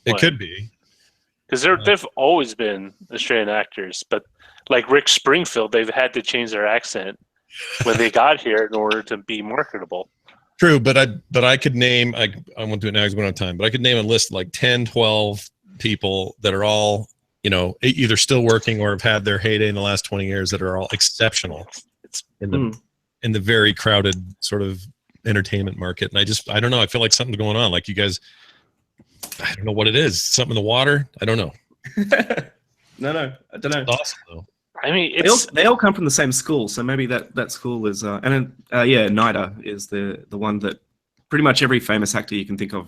It could be. Because they've always been Australian actors, but like Rick Springfield, they've had to change their accent when they got here in order to be marketable. True, but I could name, I won't do it now because we don't have time, but I could name a list of like 10, 12 people that are all, you know, either still working or have had their heyday in the last 20 years that are all exceptional in the very crowded sort of entertainment market. And I don't know. I feel like something's going on. Like you guys, I don't know what it is. Something in the water? I don't know. No, I don't know. It's awesome though. I mean, they all come from the same school, so maybe that school is NIDA is the one that pretty much every famous actor you can think of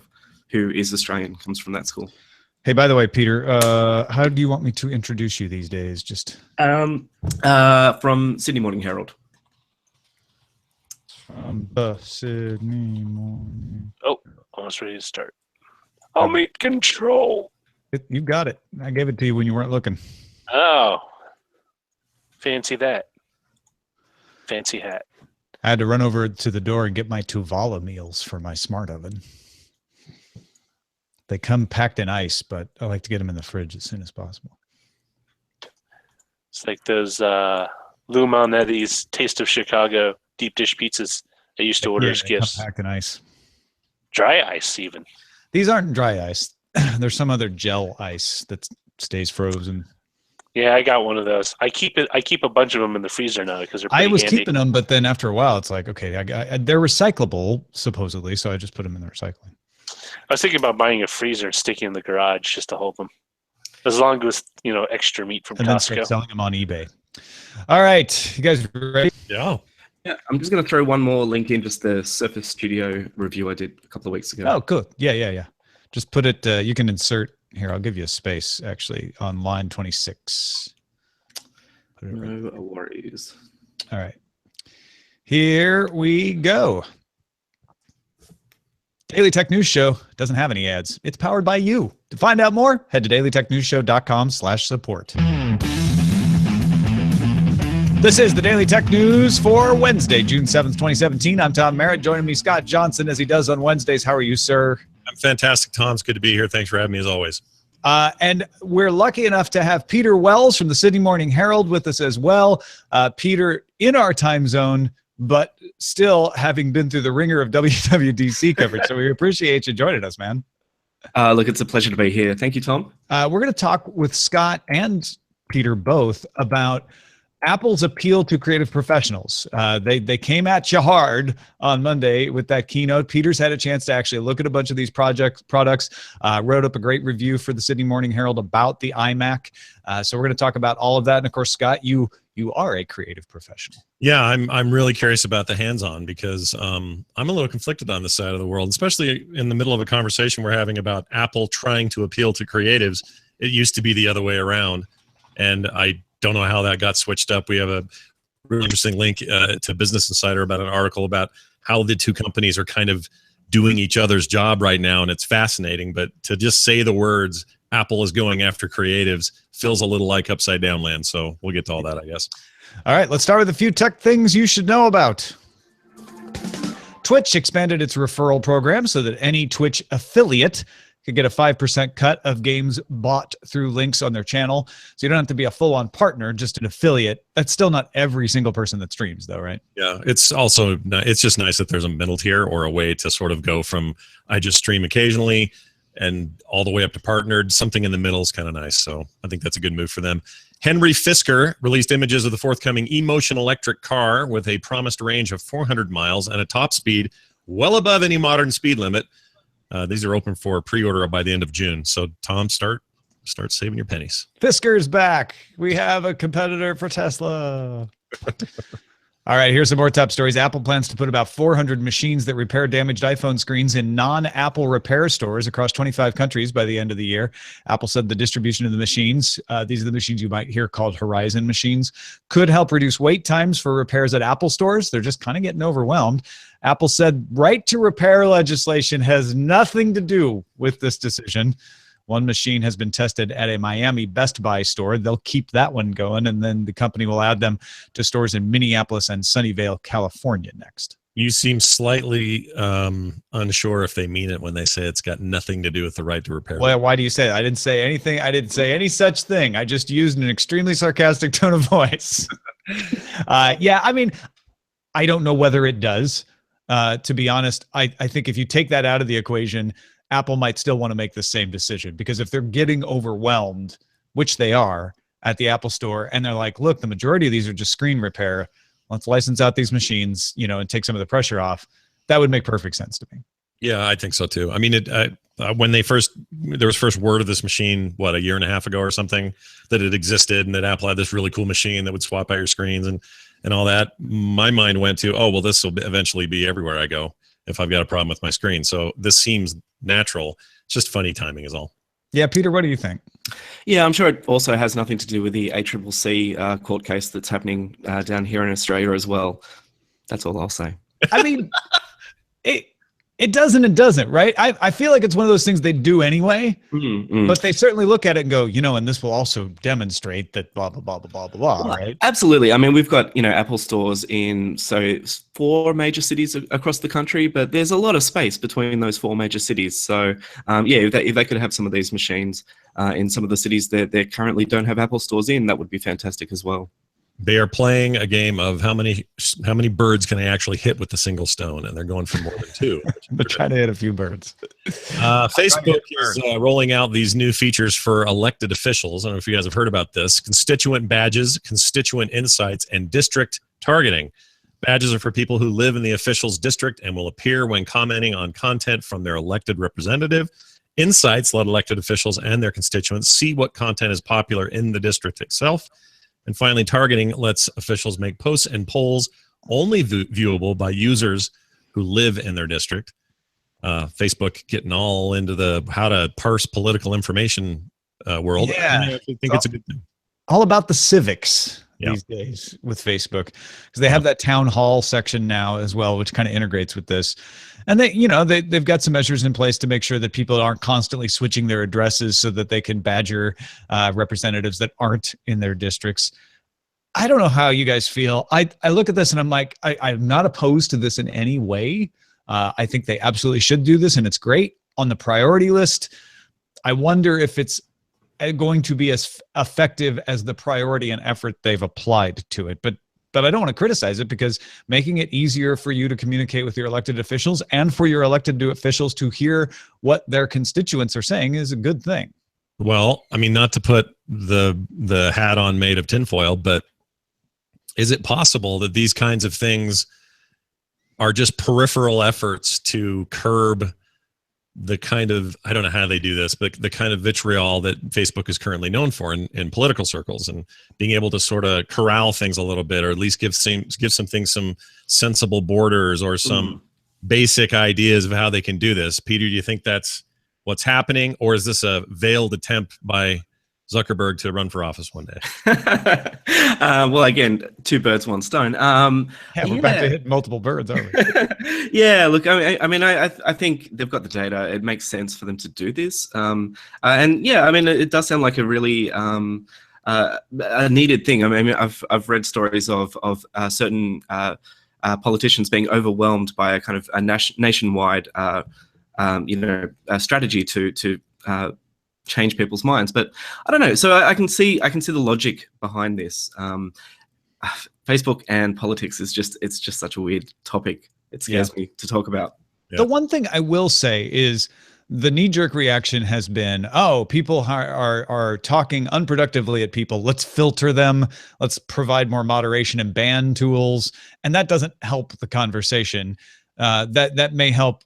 who is Australian comes from that school. Hey, by the way, Peter, how do you want me to introduce you these days? Just from Sydney Morning Herald. From the Sydney Morning. Oh, almost ready to start. I'm in control. You got it. I gave it to you when you weren't looking. Oh. Fancy that. Fancy hat. I had to run over to the door and get my Tuvala meals for my smart oven. They come packed in ice, but I like to get them in the fridge as soon as possible. It's like those Lou Malnetti's Taste of Chicago deep dish pizzas I used to order as gifts. Packed in ice. Dry ice, even. These aren't dry ice. There's some other gel ice that stays frozen. Yeah, I got one of those. I keep a bunch of them in the freezer now because they're pretty I was handy. keeping them, but then after a while, it's like, okay, they're recyclable, supposedly, so I just put them in the recycling. I was thinking about buying a freezer and sticking in the garage just to hold them. As long as, you know, extra meat from and then Costco. start selling them on eBay. All right, you guys ready? Yeah. Yeah, I'm just going to throw one more link in, just the Surface Studio review I did a couple of weeks ago. Oh, cool. Yeah. Just put it, you can insert, here, I'll give you a space, actually, on line 26. No worries. All right. Here we go. Daily Tech News Show doesn't have any ads. It's powered by you. To find out more, head to dailytechnewsshow.com/support. This is the Daily Tech News for Wednesday, June 7th, 2017. I'm Tom Merritt. Joining me, Scott Johnson, as he does on Wednesdays. How are you, sir? I'm fantastic, Tom. It's good to be here. Thanks for having me, as always. And we're lucky enough to have Peter Wells from the Sydney Morning Herald with us as well. Peter, in our time zone, but still having been through the ringer of WWDC coverage. So we appreciate you joining us, man. Look, it's a pleasure to be here. Thank you, Tom. We're going to talk with Scott and Peter both about Apple's appeal to creative professionals. They came at you hard on Monday with that keynote. Peter's had a chance to actually look at a bunch of these products, wrote up a great review for the Sydney Morning Herald about the iMac. So we're going to talk about all of that. And of course, Scott, you are a creative professional. Yeah, I'm really curious about the hands-on because I'm a little conflicted on this side of the world, especially in the middle of a conversation we're having about Apple trying to appeal to creatives. It used to be the other way around, and I don't know how that got switched up. We have a really interesting link to Business Insider about an article about how the two companies are kind of doing each other's job right now, and it's fascinating. But to just say the words, Apple is going after creatives, feels a little like upside down land. So we'll get to all that, I guess. All right, let's start with a few tech things you should know about. Twitch expanded its referral program so that any Twitch affiliate could get a 5% cut of games bought through links on their channel. So you don't have to be a full-on partner, just an affiliate. That's still not every single person that streams, though, right? Yeah, it's just nice that there's a middle tier or a way to sort of go from I just stream occasionally and all the way up to partnered. Something in the middle is kind of nice. So I think that's a good move for them. Henry Fisker released images of the forthcoming eMotion electric car with a promised range of 400 miles and a top speed well above any modern speed limit. These are open for pre-order by the end of June. So, Tom, start saving your pennies. Fisker is back. We have a competitor for Tesla. All right, here's some more top stories. Apple plans to put about 400 machines that repair damaged iPhone screens in non-Apple repair stores across 25 countries by the end of the year. Apple said the distribution of the machines, these are the machines you might hear called Horizon machines, could help reduce wait times for repairs at Apple stores. They're just kind of getting overwhelmed. Apple said right to repair legislation has nothing to do with this decision. One machine has been tested at a Miami Best Buy store. They'll keep that one going, and then the company will add them to stores in Minneapolis and Sunnyvale, California next. You seem slightly unsure if they mean it when they say it's got nothing to do with the right to repair. Well, why do you say that? I didn't say anything. I didn't say any such thing. I just used an extremely sarcastic tone of voice. Yeah, I mean, I don't know whether it does. To be honest, I think if you take that out of the equation, Apple might still want to make the same decision, because if they're getting overwhelmed, which they are at the Apple Store, and they're like, look, the majority of these are just screen repair. Let's license out these machines, and take some of the pressure off. That would make perfect sense to me. Yeah, I think so too. I mean, when there was first word of this machine, what, a year and a half ago or something, that it existed and that Apple had this really cool machine that would swap out your screens and all that, my mind went to, oh, well, this will eventually be everywhere I go if I've got a problem with my screen. So this seems natural. It's just funny timing is all. Yeah, Peter, what do you think? Yeah, I'm sure it also has nothing to do with the ACCC court case that's happening down here in Australia as well. That's all I'll say. I mean, it does and it doesn't, right? I feel like it's one of those things they do anyway, but they certainly look at it and go, and this will also demonstrate that blah, blah, blah, blah, blah, blah, right? Absolutely. I mean, we've got, Apple stores in 4 major cities across the country, but there's a lot of space between those 4 major cities. So, yeah, if they could have some of these machines in some of the cities that they currently don't have Apple stores in, that would be fantastic as well. They are playing a game of how many birds can I actually hit with a single stone, and they're going for more than 2. They're trying to hit a few birds. Facebook is rolling out these new features for elected officials. I don't know if you guys have heard about this: constituent badges, constituent insights, and district targeting. Badges are for people who live in the official's district and will appear when commenting on content from their elected representative. Insights let elected officials and their constituents see what content is popular in the district itself. And finally, targeting lets officials make posts and polls only viewable by users who live in their district. Facebook getting all into the how to parse political information world. Yeah. I think it's a good thing. All about the civics these days with Facebook, because they have that town hall section now as well, which kind of integrates with this. And they've got some measures in place to make sure that people aren't constantly switching their addresses so that they can badger representatives that aren't in their districts. I don't know how you guys feel. I look at this and I'm like, I'm not opposed to this in any way. I think they absolutely should do this, and it's great. On the priority list, I wonder if it's going to be as effective as the priority and effort they've applied to it. But I don't want to criticize it, because making it easier for you to communicate with your elected officials and for your elected officials to hear what their constituents are saying is a good thing. Well, I mean, not to put the hat on made of tinfoil, but is it possible that these kinds of things are just peripheral efforts to curb the kind of, I don't know how they do this, but the kind of vitriol that Facebook is currently known for in political circles, and being able to sort of corral things a little bit, or at least give some things some sensible borders or some basic ideas of how they can do this. Peter, do you think that's what's happening, or is this a veiled attempt by Zuckerberg to run for office one day? Well, again, 2 birds, 1 stone. We're back to hit multiple birds, aren't we? Yeah, look, I think they've got the data. It makes sense for them to do this. And yeah, I mean, it does sound like a really a needed thing. I mean, I've read stories of certain politicians being overwhelmed by a kind of a nationwide strategy to change people's minds. But I don't know. So I can see the logic behind this. Facebook and politics is just such a weird topic. It scares me to talk about. Yeah. The one thing I will say is the knee-jerk reaction has been, oh, people are talking unproductively at people. Let's filter them. Let's provide more moderation and ban tools. And that doesn't help the conversation. That may help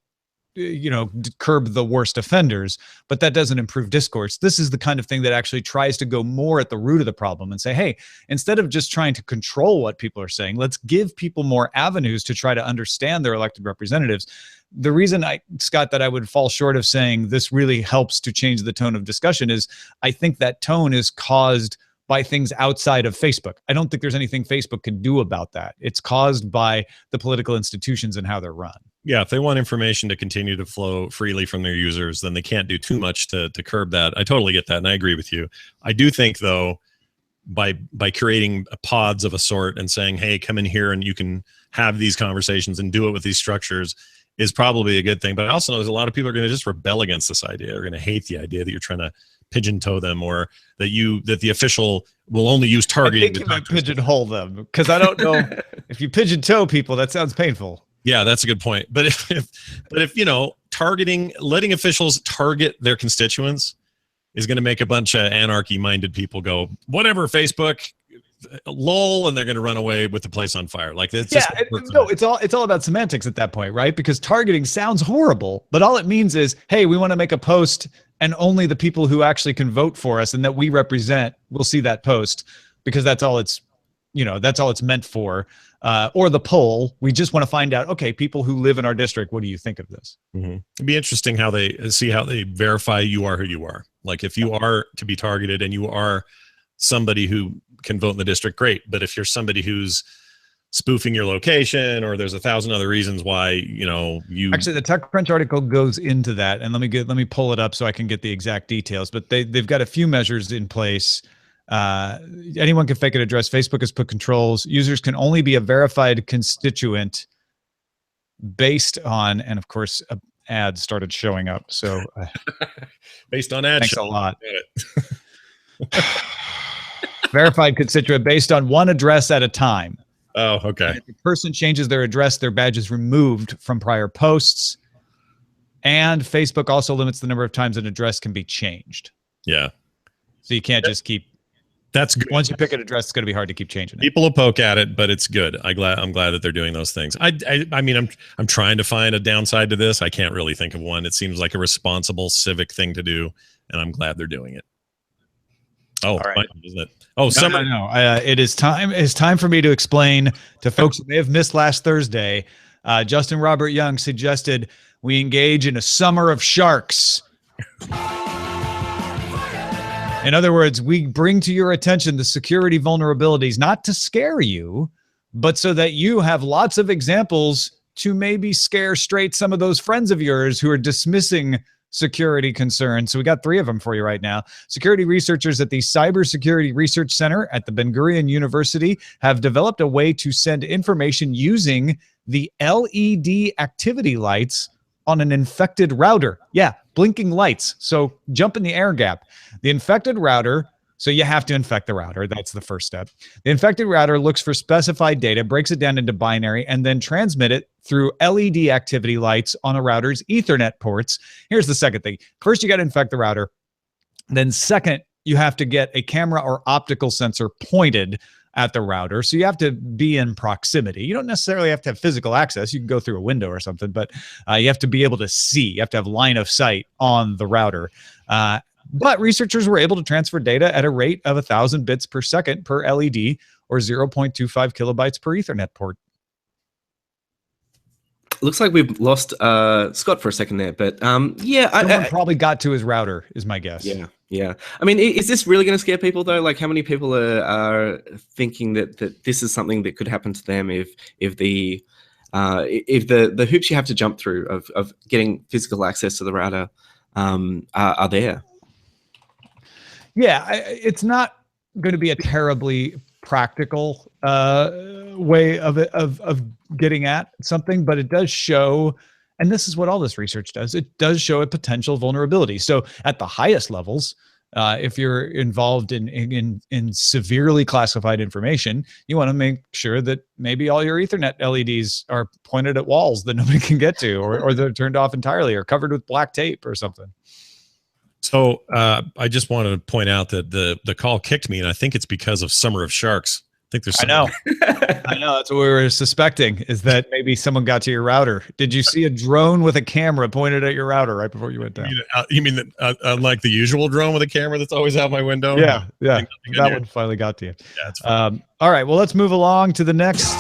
curb the worst offenders, but that doesn't improve discourse. This is the kind of thing that actually tries to go more at the root of the problem and say, hey, instead of just trying to control what people are saying, let's give people more avenues to try to understand their elected representatives. The reason, Scott, that I would fall short of saying this really helps to change the tone of discussion is I think that tone is caused by things outside of Facebook. I don't think there's anything Facebook can do about that. It's caused by the political institutions and how they're run. Yeah, if they want information to continue to flow freely from their users, then they can't do too much to curb that. I totally get that, and I agree with you. I do think, though, by creating pods of a sort and saying, hey, come in here and you can have these conversations and do it with these structures is probably a good thing. But I also know there's a lot of people are going to just rebel against this idea. They're going to hate the idea that you're trying to pigeon-toe them, or that the official will only use targeting. I think you might pigeonhole them, because I don't know if you pigeon-toe people, that sounds painful. Yeah, that's a good point. But if you know, letting officials target their constituents is going to make a bunch of anarchy-minded people go, whatever, Facebook, lol, and they're going to run away with the place on fire. Like, it's just it's all about semantics at that point, right? Because targeting sounds horrible, but all it means is, hey, we want to make a post, and only the people who actually can vote for us and that we represent will see that post, because that's all it's meant for. Or the poll, we just want to find out, okay, people who live in our district, what do you think of this? Mm-hmm. It'd be interesting how they verify you are who you are. Like, if you are to be targeted and you are somebody who can vote in the district, great. But if you're somebody who's spoofing your location, or there's 1,000 other reasons why, you actually, the TechCrunch article goes into that, and let me pull it up so I can get the exact details. But they've got a few measures in place. Anyone can fake an address. Facebook has put controls. Users can only be a verified constituent based on, and of course, ads started showing up. So based on ads. Thanks a lot. Verified constituent based on one address at a time. Oh, okay. And if the person changes their address, their badge is removed from prior posts. And Facebook also limits the number of times an address can be changed. Yeah. So you can't just keep. That's good. Once you pick an address, it's going to be hard to keep changing it. People will poke at it, but it's good. I'm glad that they're doing those things. I mean, I'm trying to find a downside to this. I can't really think of one. It seems like a responsible civic thing to do, and I'm glad they're doing it. Oh, right. Isn't it? Oh, no. It is time. It's time for me to explain to folks who may have missed last Thursday. Justin Robert Young suggested we engage in a summer of sharks. In other words, we bring to your attention the security vulnerabilities, not to scare you, but so that you have lots of examples to maybe scare straight some of those friends of yours who are dismissing security concerns. So we got 3 of them for you right now. Security researchers at the Cybersecurity Research Center at the Ben-Gurion University have developed a way to send information using the LED activity lights on an infected router. Yeah, blinking lights. So jump in the air gap. The infected router, so you have to infect the router. That's the first step. The infected router looks for specified data, breaks it down into binary, and then transmit it through LED activity lights on a router's Ethernet ports. Here's the second thing. First, you got to infect the router. Then second, you have to get a camera or optical sensor pointed at the router. So you have to be in proximity. You don't necessarily have to have physical access. You can go through a window or something, but you have to be able to see. You have to have line of sight on the router. But researchers were able to transfer data at a rate of 1,000 bits per second per LED, or 0.25 kilobytes per Ethernet port. Looks like we've lost Scott for a second there, but yeah. Someone probably got to his router, is my guess. Yeah. I mean, is this really going to scare people, though? Like, how many people are thinking that this is something that could happen to them if the hoops you have to jump through of getting physical access to the router are there? Yeah, it's not going to be a terribly practical way of getting at something, but it does show, and this is what all this research does, it does show a potential vulnerability. So at the highest levels, if you're involved in severely classified information, you want to make sure that maybe all your Ethernet LEDs are pointed at walls that nobody can get to, or they're turned off entirely, or covered with black tape or something. So I just wanted to point out that the call kicked me, and I think it's because of Summer of Sharks. I think there's I know. That's what we were suspecting, is that maybe someone got to your router. Did you see a drone with a camera pointed at your router right before you went down? You mean that unlike the usual drone with a camera that's always out my window? Yeah. That one finally got to you. Yeah, it's fine. All right. Well, let's move along to the next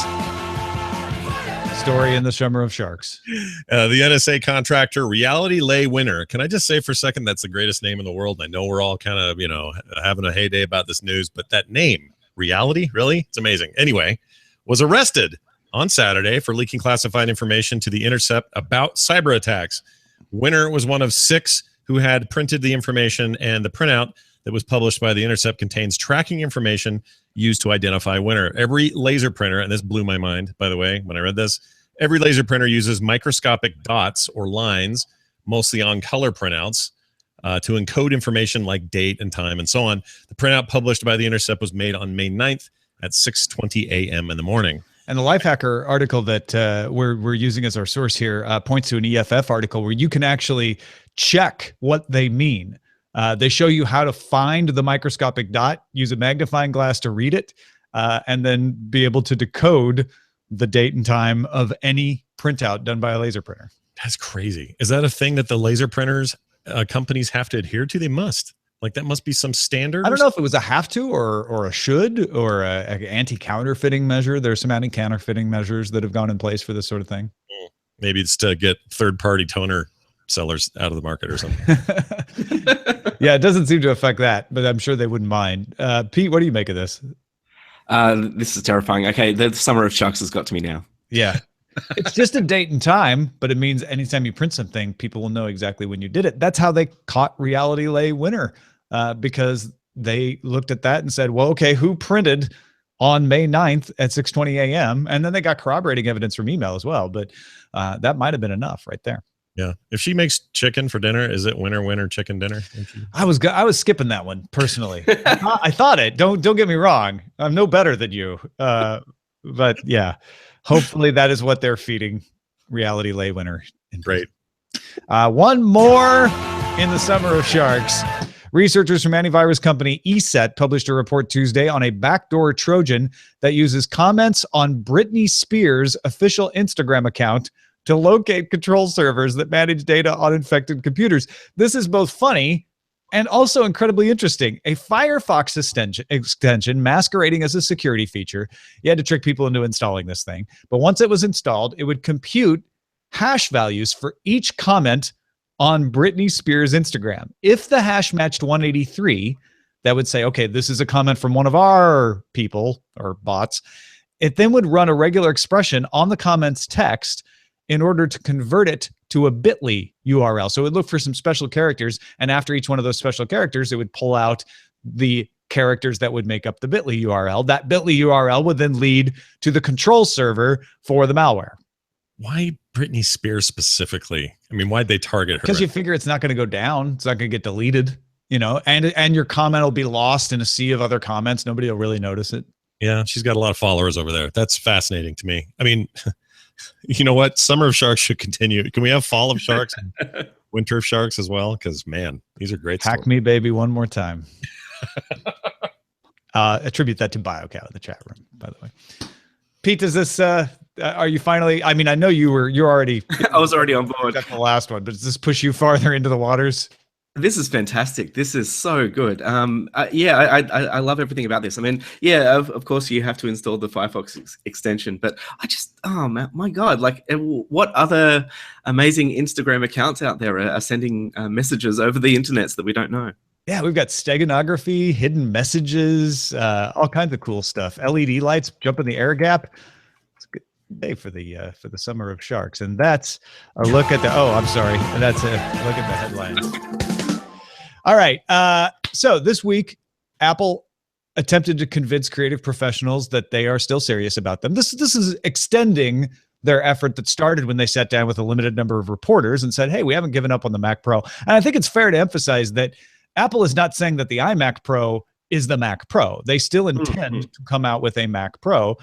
story in the Summer of Sharks. The NSA contractor Reality Lay Winner. Can I just say for a second, that's the greatest name in the world. I know we're all kind of, having a heyday about this news, but that name, Reality, really? It's amazing. Anyway, was arrested on Saturday for leaking classified information to The Intercept about cyber attacks. Winner was one of 6 who had printed the information, and the printout that was published by The Intercept contains tracking information used to identify winner. Every laser printer, and this blew my mind, by the way, when I read this, every laser printer uses microscopic dots or lines, mostly on color printouts, to encode information like date and time and so on. The printout published by The Intercept was made on May 9th at 6:20 a.m. in the morning. And the Lifehacker article that we're using as our source here points to an EFF article where you can actually check what they mean. They show you how to find the microscopic dot, use a magnifying glass to read it, and then be able to decode the date and time of any printout done by a laser printer. That's crazy. Is that a thing that the laser printers companies have to adhere to? They must. Like, that must be some standard. I don't know if it was a have to or a should or a anti-counterfeiting measure. There's some anti-counterfeiting measures that have gone in place for this sort of thing. Maybe it's to get third-party toner sellers out of the market or something. Yeah, it doesn't seem to affect that, but I'm sure they wouldn't mind. Pete, what do you make of this? This is terrifying. Okay, the Summer of Sharks has got to me now. Yeah. It's just a date and time, but it means anytime you print something, people will know exactly when you did it. That's how they caught Reality Lay winner, because they looked at that and said, well, okay, who printed on May 9th at 6:20 a.m.? And then they got corroborating evidence from email as well. But that might have been enough right there. Yeah. If she makes chicken for dinner, is it winner chicken dinner? I was skipping that one personally. I thought it. Don't get me wrong. I'm no better than you. But yeah, hopefully that is what they're feeding Reality Lay winner. Great. One more in the Summer of Sharks. Researchers from antivirus company ESET published a report Tuesday on a backdoor Trojan that uses comments on Britney Spears' official Instagram account to locate control servers that manage data on infected computers. This is both funny and also incredibly interesting. A Firefox extension masquerading as a security feature. You had to trick people into installing this thing. But once it was installed, it would compute hash values for each comment on Britney Spears' Instagram. If the hash matched 183, that would say, okay, this is a comment from one of our people or bots. It then would run a regular expression on the comment's text in order to convert it to a bit.ly URL. So it would look for some special characters, and after each one of those special characters, it would pull out the characters that would make up the bit.ly URL. That bit.ly URL would then lead to the control server for the malware. Why Britney Spears specifically? I mean, why'd they target her? Because you figure it's not going to go down. It's not going to get deleted, you know, and your comment will be lost in a sea of other comments. Nobody will really notice it. Yeah, she's got a lot of followers over there. That's fascinating to me. I mean, you know what? Summer of Sharks should continue. Can we have Fall of Sharks and Winter of Sharks as well? Because, man, these are great Hack stories. me, baby, one more time. Attribute that to BioCow in the chat room, by the way. Pete, does this... are you finally? I mean, I know you're already. I was already on board. That's the last one, but does this push you farther into the waters? This is fantastic. This is so good. Yeah, I love everything about this. I mean, yeah, of course you have to install the Firefox extension, but I just, oh man, my God, like what other amazing Instagram accounts out there are sending messages over the internet that we don't know? Yeah, we've got steganography, hidden messages, all kinds of cool stuff. LED lights, jump in the air gap. It's a good day for the Summer of Sharks, and that's a look at the. Oh, I'm sorry, that's a look at the headlines. All right, so this week, Apple attempted to convince creative professionals that they are still serious about them. This is extending their effort that started when they sat down with a limited number of reporters and said, "Hey, we haven't given up on the Mac Pro." And I think it's fair to emphasize that Apple is not saying that the iMac Pro is the Mac Pro. They still intend to come out with a Mac Pro.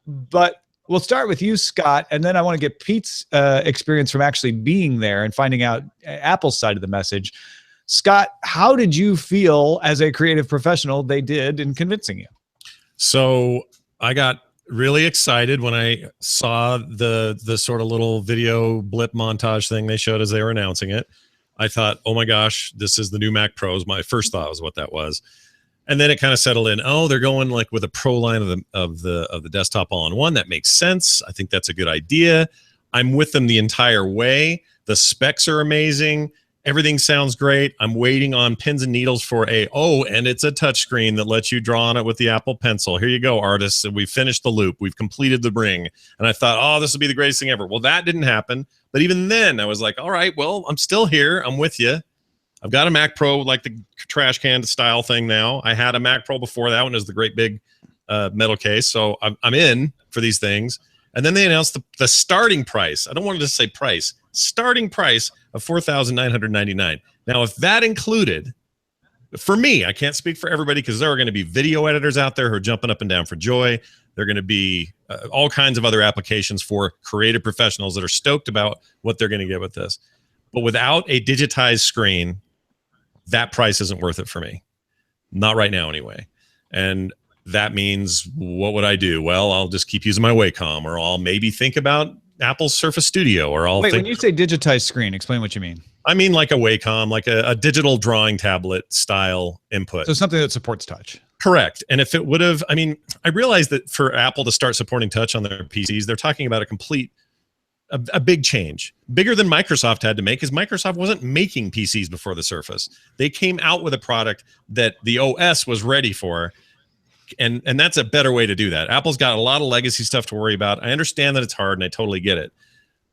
But we'll start with you, Scott, and then I want to get Pete's experience from actually being there and finding out Apple's side of the message. Scott, how did you feel as a creative professional they did in convincing you? So I got really excited when I saw the sort of little video blip montage thing they showed as they were announcing it. I thought, oh my gosh, this is the new Mac Pros. My first thought was what that was. And then it kind of settled in. Oh, they're going like with a Pro line of the desktop all-in-one. That makes sense. I think that's a good idea. I'm with them the entire way. The specs are amazing. Everything sounds great. I'm waiting on pins and needles for and it's a touchscreen that lets you draw on it with the Apple Pencil. Here you go, artists. And we've finished the loop. We've completed the ring. And I thought, oh, this will be the greatest thing ever. Well, that didn't happen. But even then, I was like, all right, well, I'm still here. I'm with you. I've got a Mac Pro, like the trash can style thing now. I had a Mac Pro before. That one is the great big metal case. So I'm in for these things. And then they announced the starting price. I don't want to just say price. Starting price of $4,999. Now, if that included, for me, I can't speak for everybody because there are going to be video editors out there who are jumping up and down for joy. There are going to be all kinds of other applications for creative professionals that are stoked about what they're going to get with this. But without a digitized screen, that price isn't worth it for me. Not right now, anyway. And that means, what would I do? Well, I'll just keep using my Wacom, or I'll maybe think about Apple's Surface Studio, or I'll Wait, when you say digitized screen, explain what you mean. I mean like a Wacom, like a digital drawing tablet style input. So something that supports touch. Correct. And if it would have, I mean, I realized that for Apple to start supporting touch on their PCs, they're talking about a big change, bigger than Microsoft had to make, because Microsoft wasn't making PCs before the Surface. They came out with a product that the OS was ready for. And that's a better way to do that. Apple's got a lot of legacy stuff to worry about. I understand that it's hard, and I totally get it.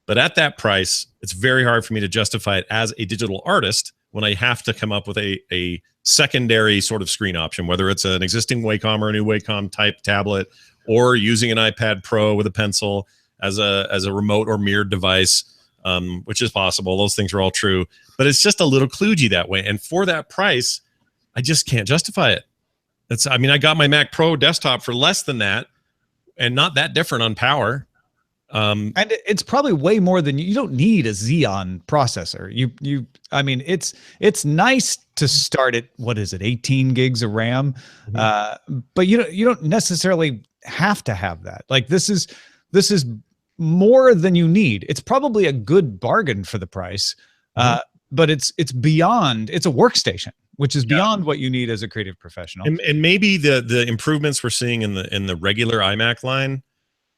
But at that price, it's very hard for me to justify it as a digital artist when I have to come up with a secondary sort of screen option, whether it's an existing Wacom or a new Wacom type tablet, or using an iPad Pro with a pencil as a remote or mirrored device, which is possible. Those things are all true. But it's just a little kludgy that way. And for that price, I just can't justify it. I mean, I got my Mac Pro desktop for less than that, and not that different on power. And it's probably way more than you don't need a Xeon processor. I mean, it's nice to start at, what is it, 18 gigs of RAM, but you don't necessarily have to have that. Like this is more than you need. It's probably a good bargain for the price, but it's beyond. It's a workstation, which is beyond what you need as a creative professional. And maybe the improvements we're seeing in the regular iMac line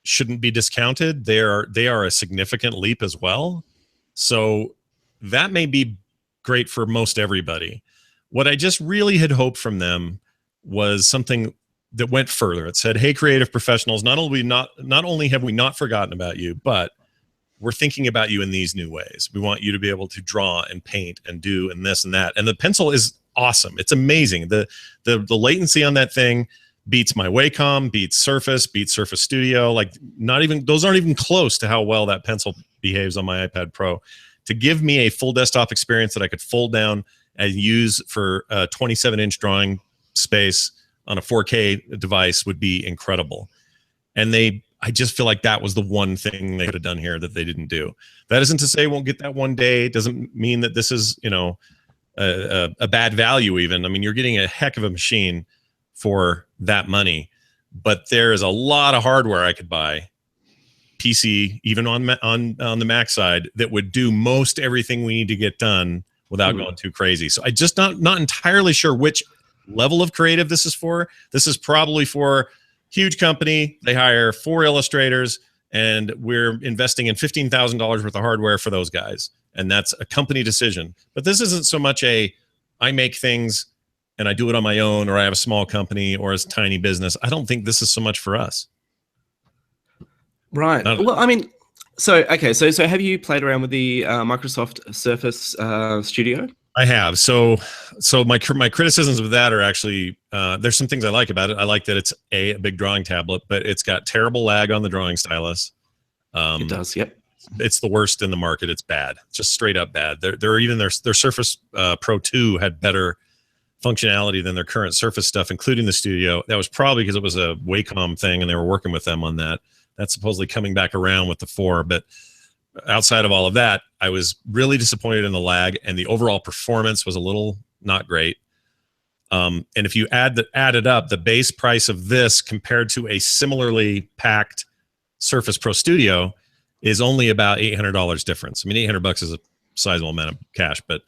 shouldn't be discounted. They are a significant leap as well. So that may be great for most everybody. What I just really had hoped from them was something that went further. It said, hey, creative professionals, not only have we not forgotten about you, but we're thinking about you in these new ways. We want you to be able to draw and paint and do and this and that. And the pencil is awesome. It's amazing. The latency on that thing beats my Wacom, beats Surface Studio. Like, those aren't even close to how well that pencil behaves on my iPad Pro. To give me a full desktop experience that I could fold down and use for a 27-inch drawing space on a 4K device would be incredible. And I just feel like that was the one thing they could have done here that they didn't do. That isn't to say won't get that one day. It doesn't mean that this is, a bad value even. I mean, you're getting a heck of a machine for that money, but there is a lot of hardware I could buy, PC, even on the Mac side, that would do most everything we need to get done without going too crazy. So I just not entirely sure which level of creative this is for. This is probably for huge company. They hire 4 illustrators, and we're investing in $15,000 worth of hardware for those guys. And that's a company decision. But this isn't so much I make things and I do it on my own, or I have a small company or a tiny business. I don't think this is so much for us. Right. Well, I mean, so have you played around with the Microsoft Surface Studio? I have. So my criticisms of that are actually, there's some things I like about it. I like that it's a big drawing tablet, but it's got terrible lag on the drawing stylus. It does. Yep. It's the worst in the market. It's bad. It's just straight up bad. Their Surface Pro 2 had better functionality than their current Surface stuff, including the Studio. That was probably because it was a Wacom thing and they were working with them on that. That's supposedly coming back around with the 4. But outside of all of that, I was really disappointed in the lag, and the overall performance was a little not great. And if you added up the base price of this compared to a similarly packed Surface Pro Studio, is only about $800 difference. I mean, $800 is a sizable amount of cash, but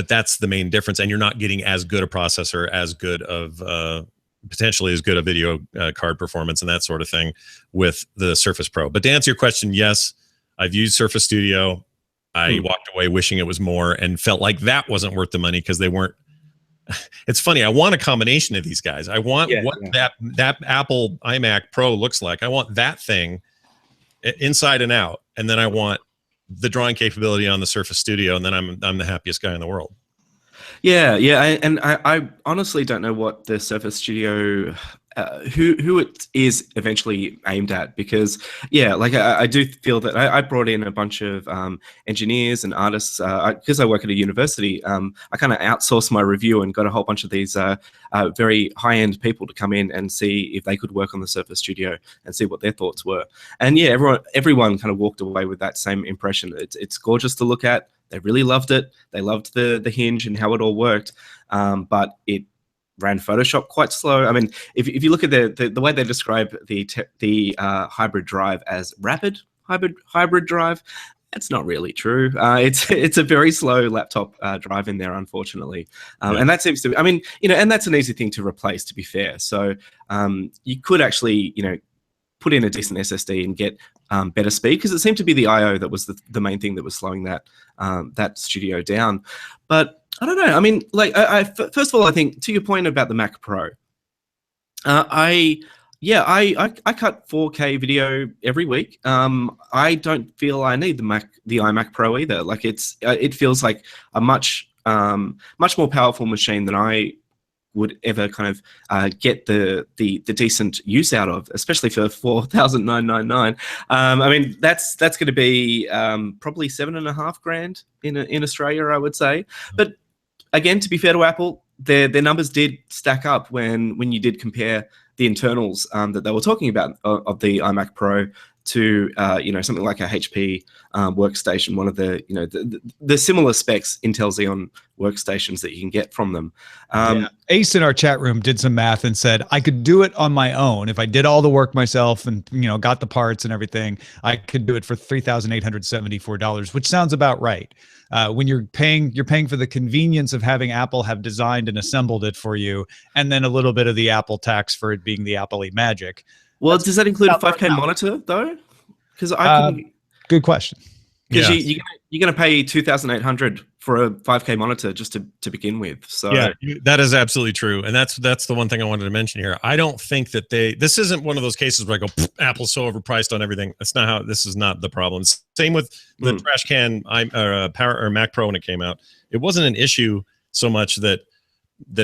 that's the main difference. And you're not getting as good a processor, as good of potentially as good a video card performance and that sort of thing with the Surface Pro. But to answer your question, yes, I've used Surface Studio. I walked away wishing it was more and felt like that wasn't worth the money because they weren't. It's funny. I want a combination of these guys. I want that Apple iMac Pro looks like. I want that thing inside and out, and then I want the drawing capability on the Surface Studio, and then I'm the happiest guy in the world. I honestly don't know what the Surface Studio, who it is eventually aimed at, because like I do feel that I brought in a bunch of engineers and artists because I work at a university. I kind of outsourced my review and got a whole bunch of these very high-end people to come in and see if they could work on the Surface Studio and see what their thoughts were. And everyone kind of walked away with that same impression. It's gorgeous to look at. They really loved it. They loved the hinge and how it all worked, but it ran Photoshop quite slow. I mean, if you look at the way they describe the hybrid drive as rapid hybrid drive, that's not really true. It's a very slow laptop drive in there, unfortunately, and that seems to be. I mean, and that's an easy thing to replace, to be fair. So you could actually, put in a decent SSD and get better speed, because it seemed to be the I/O that was the main thing that was slowing that Studio down. But I don't know. I mean, like, first of all, I think to your point about the Mac Pro, I cut 4K video every week. I don't feel I need the iMac Pro either. Like, it feels like a much more powerful machine than I would ever kind of get the decent use out of, especially for $4,999. I mean, that's going to be probably $7,500 in Australia, I would say. But again, to be fair to Apple, their numbers did stack up when you did compare the internals that they were talking about of the iMac Pro to something like a HP workstation, one of the similar specs Intel Xeon workstations that you can get from them. Ace in our chat room did some math and said I could do it on my own if I did all the work myself and got the parts and everything. I could do it for $3,874, which sounds about right. When you're paying for the convenience of having Apple have designed and assembled it for you, and then a little bit of the Apple tax for it being the Apple Magic. Well, does that include a 5K monitor though? Because good question. Because you're going to pay $2,800 for a 5K monitor just to begin with. So yeah, that is absolutely true, and that's the one thing I wanted to mention here. I don't think that this isn't one of those cases where I go, Apple's so overpriced on everything. That's not how. This is not the problem. Same with the trash can Mac Pro when it came out. It wasn't an issue so much that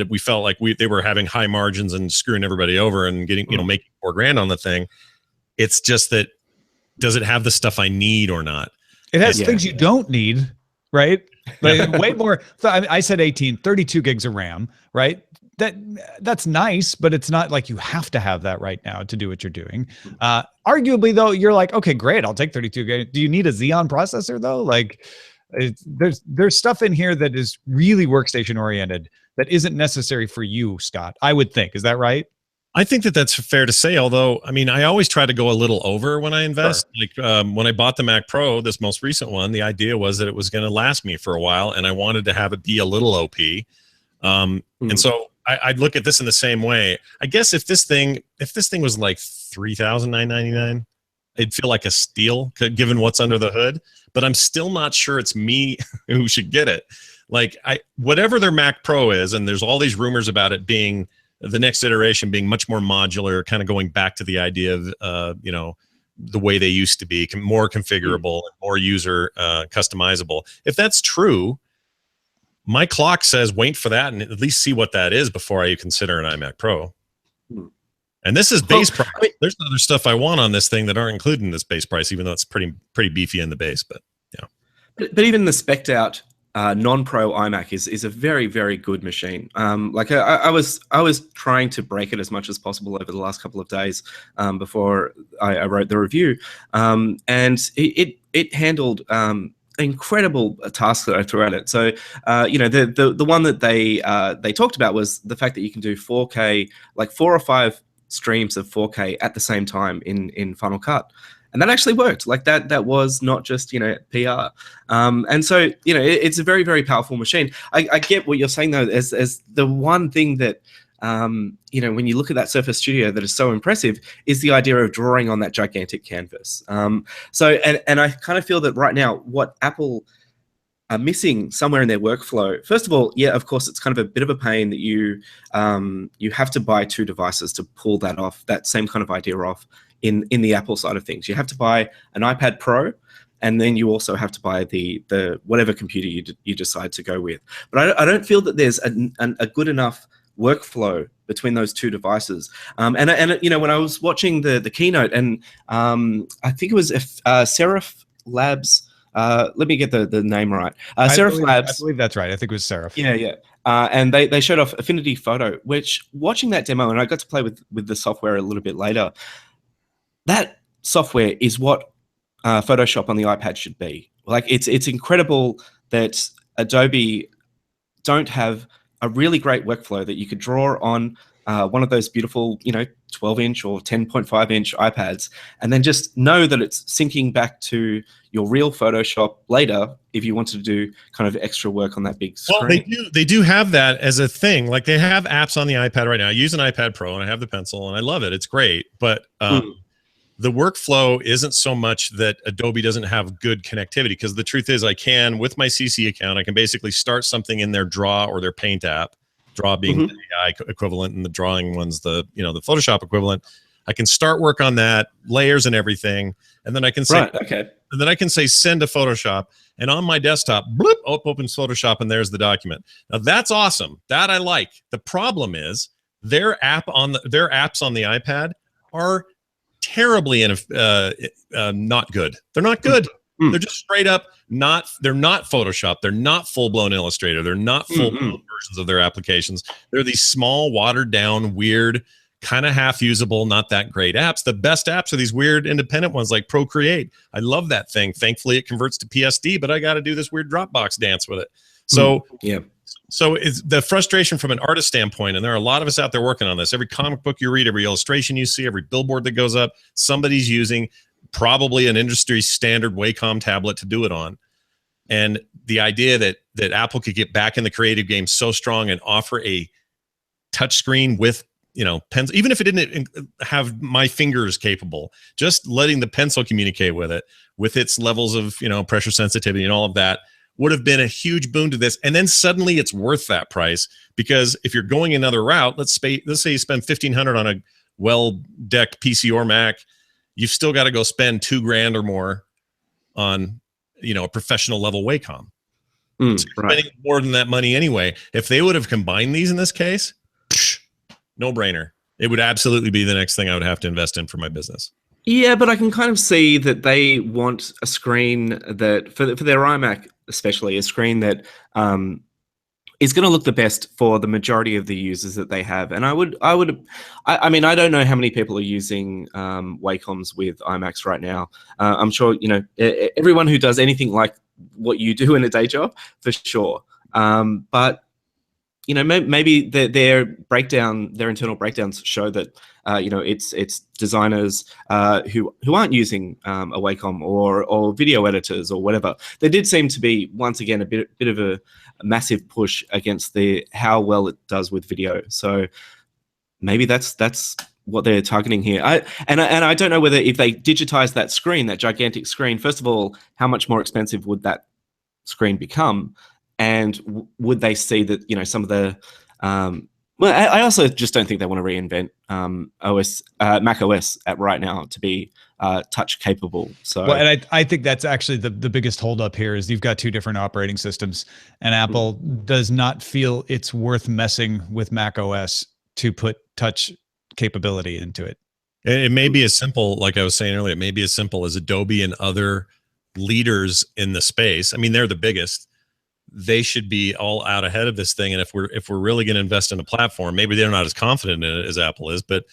we felt like they were having high margins and screwing everybody over and getting making $4,000 on the thing. It's just that, does it have the stuff I need or not? It has things you don't need, right? Like way more. I said 32 gigs of RAM, right? That's nice, but it's not like you have to have that right now to do what you're doing. Arguably, though, you're like, okay, great, I'll take 32 gigs. Do you need a Xeon processor though? Like, there's stuff in here that is really workstation oriented that isn't necessary for you, Scott. I would think. Is that right? I think that that's fair to say, although, I mean, I always try to go a little over when I invest. Sure. Like when I bought the Mac Pro, this most recent one, the idea was that it was going to last me for a while, and I wanted to have it be a little OP. And so I'd look at this in the same way. I guess if this thing was like $3,999, it'd feel like a steal given what's under the hood, but I'm still not sure it's me who should get it. Like, whatever their Mac Pro is, and there's all these rumors about it being the next iteration being much more modular, kind of going back to the idea of, the way they used to be, more configurable, and more user customizable. If that's true, my clock says wait for that and at least see what that is before I consider an iMac Pro. And this is base price. I mean, there's other stuff I want on this thing that aren't included in this base price, even though it's pretty beefy in the base. But yeah. But even the spec'd out non-pro iMac is a very, very good machine. Like I was trying to break it as much as possible over the last couple of days before I wrote the review, and it handled incredible tasks that I threw at it. So the one that they talked about was the fact that you can do 4K, like 4 or 5 streams of 4K at the same time in Final Cut. And that actually worked. Like that was not just, PR. And so, it's a very, very powerful machine. I get what you're saying, though, as the one thing that, when you look at that Surface Studio that is so impressive is the idea of drawing on that gigantic canvas. So I kind of feel that right now, what Apple are missing somewhere in their workflow, first of all, of course, it's kind of a bit of a pain that you have to buy 2 devices to pull that off, that same kind of idea off. In the Apple side of things, you have to buy an iPad Pro and then you also have to buy the whatever computer you decide to go with. But I don't feel that there's a good enough workflow between those two devices. And you know, when I was watching the keynote, and I think it was Seraph Labs. Let me get the name right. Seraph Labs. I believe that's right. I think it was Seraph. Yeah, yeah. And they showed off Affinity Photo, which, watching that demo, and I got to play with the software a little bit later, that software is what Photoshop on the iPad should be. Like, it's incredible that Adobe don't have a really great workflow that you could draw on one of those beautiful, you know, 12-inch or 10.5-inch iPads, and then just know that it's syncing back to your real Photoshop later if you wanted to do kind of extra work on that big screen. Well, they do have that as a thing. Like, they have apps on the iPad right now. I use an iPad Pro, and I have the Pencil, and I love it. It's great. But the workflow isn't so much that Adobe doesn't have good connectivity, because the truth is, I can, with my CC account, I can basically start something in their Draw or their Paint app, Draw being the AI equivalent, and the drawing one's the Photoshop equivalent. I can start work on that, layers and everything, and then I can say, and then I can say send to Photoshop, and on my desktop, bloop, opens Photoshop, and there's the document. Now that's awesome. That I like. The problem is their apps on the iPad are terribly not good. They're not good. They're just straight up not. They're not Photoshop. They're not full-blown Illustrator. They're not full-blown versions of their applications. They're these small, watered-down, weird, kind of half-usable, not that great apps. The best apps are these weird independent ones like Procreate. I love that thing. Thankfully, it converts to PSD, but I got to do this weird Dropbox dance with it. So So it's the frustration from an artist standpoint, and there are a lot of us out there working on this. Every comic book you read, every illustration you see, every billboard that goes up, somebody's using probably an industry standard Wacom tablet to do it on. And the idea that Apple could get back in the creative game so strong and offer a touchscreen with, you know, pens, even if it didn't have my fingers capable, just letting the pencil communicate with it, with its levels of, you know, pressure sensitivity and all of that, would have been a huge boon to this. And then suddenly it's worth that price, because if you're going another route, let's say you spend $1,500 on a well-decked PC or Mac, you've still got to go spend $2,000 or more on, you know, a professional level Wacom. So you're spending more than that money anyway. If they would have combined these in this case, no brainer. It would absolutely be the next thing I would have to invest in for my business. Yeah, but I can kind of see that they want a screen that, for their iMac especially, a screen that is going to look the best for the majority of the users that they have. And I mean, I don't know how many people are using Wacoms with iMacs right now. I'm sure, you know, everyone who does anything like what you do in a day job, for sure. But you know, maybe their internal breakdowns show that you know, it's designers who aren't using a Wacom or video editors or whatever. There did seem to be, once again, a bit of a massive push against how well it does with video. So maybe that's what they're targeting here. And I don't know whether, if they digitize that screen, that gigantic screen, first of all, how much more expensive would that screen become? And would they see that, you know, some of the well, I also just don't think they want to reinvent Mac OS right now to be touch capable. So, well, and I think that's actually the biggest holdup here is you've got two different operating systems, and Apple does not feel it's worth messing with Mac OS to put touch capability into it. It may be as simple, like I was saying earlier, it may be as simple as Adobe and other leaders in the space. I mean, they're the biggest. They should be all out ahead of this thing. And if we're really going to invest in a platform, maybe they're not as confident in it as Apple is, but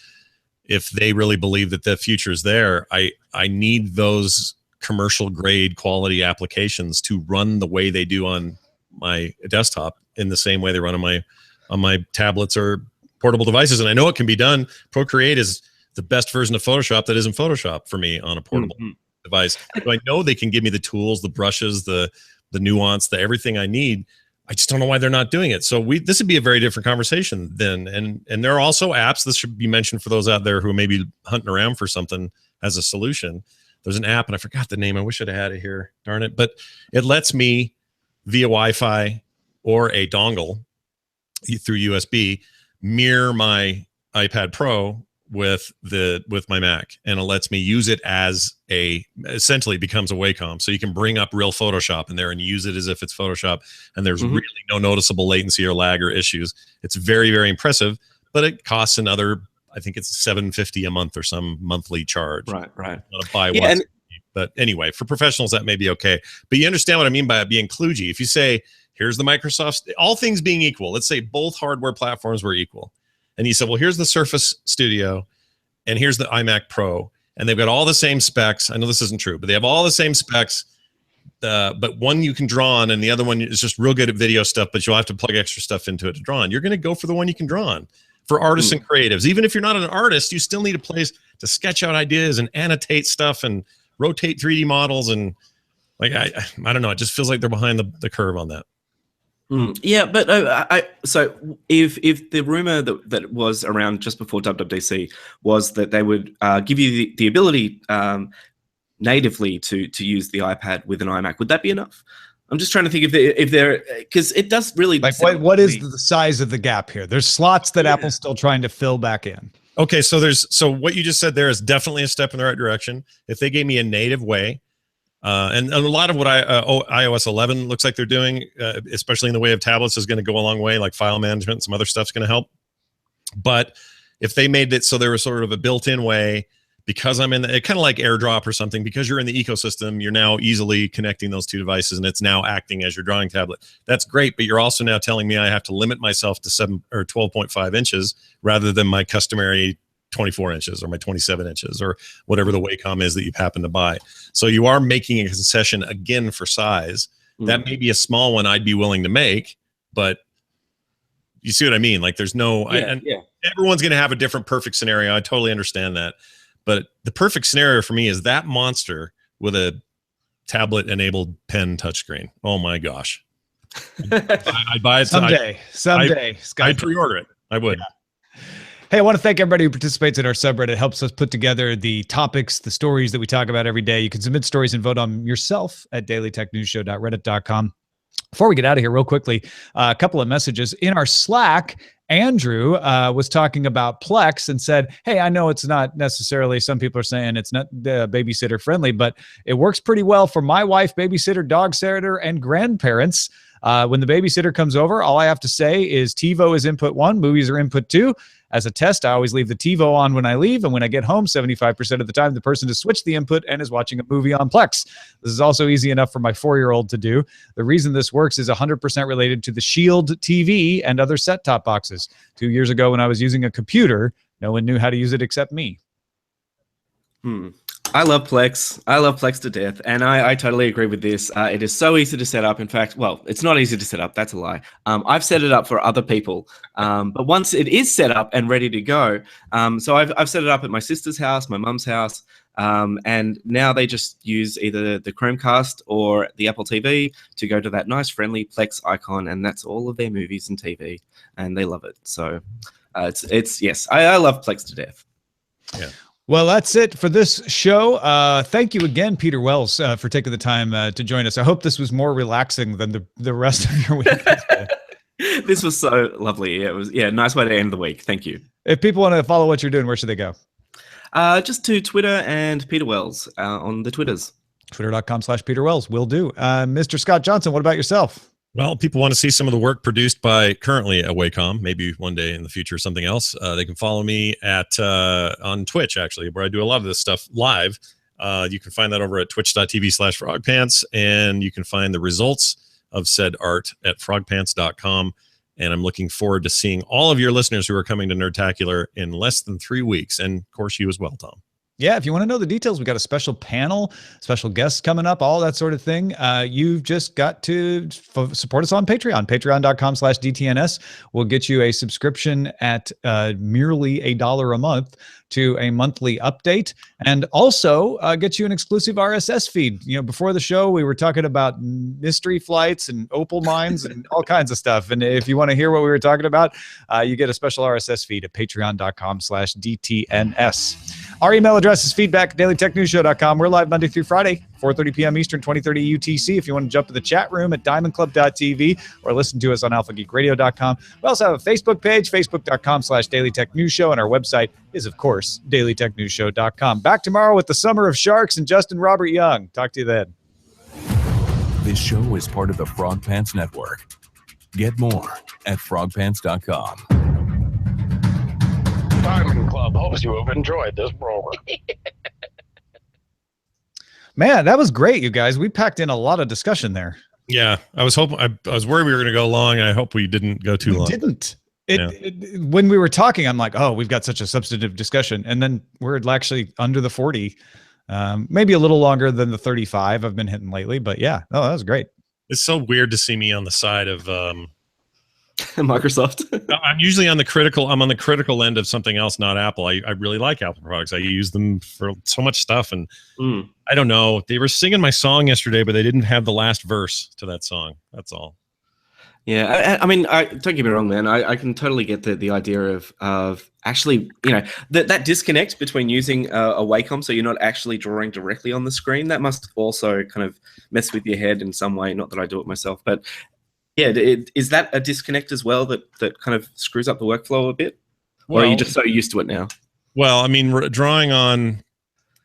if they really believe that the future is there, I need those commercial grade quality applications to run the way they do on my desktop in the same way they run on my tablets or portable devices. And I know it can be done. Procreate is the best version of Photoshop that isn't Photoshop for me on a portable device. So I know they can give me the tools, the brushes, the nuance, the everything I need. I just don't know why they're not doing it. So this would be a very different conversation then. And there are also apps, this should be mentioned for those out there who may be hunting around for something as a solution. There's an app, and I forgot the name. I wish I'd had it here, darn it. But it lets me, via Wi-Fi or a dongle through USB, mirror my iPad Pro with my Mac, and it lets me use it as essentially becomes a Wacom. So you can bring up real Photoshop in there and use it as if it's Photoshop, and there's really no noticeable latency or lag or issues. It's very, very impressive, but it costs another, I think it's $7.50 a month or some monthly charge. Right. Not a buy once. But anyway, for professionals, that may be okay. But you understand what I mean by it being kludgy. If you say, here's the Microsoft, all things being equal, let's say both hardware platforms were equal. And you said, well, here's the Surface Studio and here's the iMac Pro. And they've got all the same specs. I know this isn't true, but they have all the same specs. But one you can draw on and the other one is just real good at video stuff, but you'll have to plug extra stuff into it to draw on. You're going to go for the one you can draw on. For artists and creatives, even if you're not an artist, you still need a place to sketch out ideas and annotate stuff and rotate 3D models. And like, I don't know. It just feels like they're behind the curve on that. Yeah, but so if the rumor that was around just before WWDC was that they would give you the ability natively to use the iPad with an iMac, would that be enough? I'm just trying to think if they're, because it does really like what is the size of the gap here? There's slots that Apple's still trying to fill back in. Okay, so what you just said there is definitely a step in the right direction. If they gave me a native way, and a lot of what iOS 11 looks like they're doing, especially in the way of tablets, is going to go a long way. Like file management and some other stuff's going to help. But if they made it so there was sort of a built-in way, because I'm in the, kind of like AirDrop or something, because you're in the ecosystem, you're now easily connecting those two devices, and it's now acting as your drawing tablet. That's great, but you're also now telling me I have to limit myself to 7 or 12.5 inches rather than my customary 24 inches or my 27 inches or whatever the Wacom is that you happen to buy. So you are making a concession again for size. That may be a small one I'd be willing to make, but you see what I mean? Like there's no, everyone's going to have a different perfect scenario. I totally understand that. But the perfect scenario for me is that monster with a tablet-enabled pen touchscreen. Oh my gosh! I'd buy it someday. I'd pre-order it. I would. Yeah. Hey, I want to thank everybody who participates in our subreddit. It helps us put together the topics, the stories that we talk about every day. You can submit stories and vote on yourself at dailytechnewsshow.reddit.com. Before we get out of here real quickly, a couple of messages. In our Slack, Andrew was talking about Plex and said, hey, I know it's not necessarily, some people are saying it's not babysitter friendly, but it works pretty well for my wife, babysitter, dog sitter, and grandparents. When the babysitter comes over, all I have to say is TiVo is input 1, movies are input 2. As a test, I always leave the TiVo on when I leave, and when I get home, 75% of the time, the person has switched the input and is watching a movie on Plex. This is also easy enough for my 4-year-old to do. The reason this works is 100% related to the Shield TV and other set-top boxes. 2 years ago, when I was using a computer, no one knew how to use it except me. I love Plex. I love Plex to death, and I totally agree with this. It is so easy to set up. In fact, well, it's not easy to set up. That's a lie. I've set it up for other people, but once it is set up and ready to go, so I've set it up at my sister's house, my mum's house, and now they just use either the Chromecast or the Apple TV to go to that nice, friendly Plex icon, and that's all of their movies and TV, and they love it. So it's yes, I love Plex to death. Yeah. Well, that's it for this show. Thank you again, Peter Wells, for taking the time to join us. I hope this was more relaxing than the rest of your week. This was so lovely. It was nice way to end the week. Thank you. If people want to follow what you're doing, where should they go? Just to Twitter and Peter Wells on the Twitters. Twitter.com/Peter Wells. Will do. Mr. Scott Johnson, what about yourself? Well, people want to see some of the work produced by currently at Wacom, maybe one day in the future, something else. They can follow me at on Twitch, actually, where I do a lot of this stuff live. You can find that over at twitch.tv/frogpants, and you can find the results of said art at frogpants.com. And I'm looking forward to seeing all of your listeners who are coming to Nerdtacular in less than 3 weeks. And of course, you as well, Tom. Yeah, if you want to know the details, we got a special panel, special guests coming up, all that sort of thing. You've just got to support us on Patreon, patreon.com/DTNS. We'll get you a subscription at merely $1 a month to a monthly update, and also get you an exclusive RSS feed. You know, before the show, we were talking about mystery flights and opal mines and all kinds of stuff. And if you want to hear what we were talking about, you get a special RSS feed at patreon.com/DTNS. Our email address is feedback@dailytechnewsshow.com. We're live Monday through Friday, 4:30 p.m. Eastern, 20:30 UTC. If you want to jump to the chat room at diamondclub.tv or listen to us on alphageekradio.com. We also have a Facebook page, facebook.com/dailytechnewsshow, and our website is, of course, dailytechnewsshow.com. Back tomorrow with the Summer of Sharks and Justin Robert Young. Talk to you then. This show is part of the Frog Pants Network. Get more at frogpants.com. Diamond Club hopes you have enjoyed this program. Man, that was great, you guys. We packed in a lot of discussion there. Yeah, I was hoping. I was worried we were going to go long. I hope we didn't go too long. Didn't. When we were talking, I'm like, oh, we've got such a substantive discussion. And then we're actually under the 40, maybe a little longer than the 35 I've been hitting lately. But yeah, that was great. It's so weird to see me on the side of Microsoft. I'm usually on the critical. I'm on the critical end of something else, not Apple. I really like Apple products. I use them for so much stuff. And I don't know. They were singing my song yesterday, but they didn't have the last verse to that song. That's all. Yeah, I mean, don't get me wrong, man. I can totally get the idea of actually, that disconnect between using a Wacom, so you're not actually drawing directly on the screen. That must also kind of mess with your head in some way. Not that I do it myself, but yeah, is that a disconnect as well that kind of screws up the workflow a bit? Or are you just so used to it now? Well, I mean, drawing on.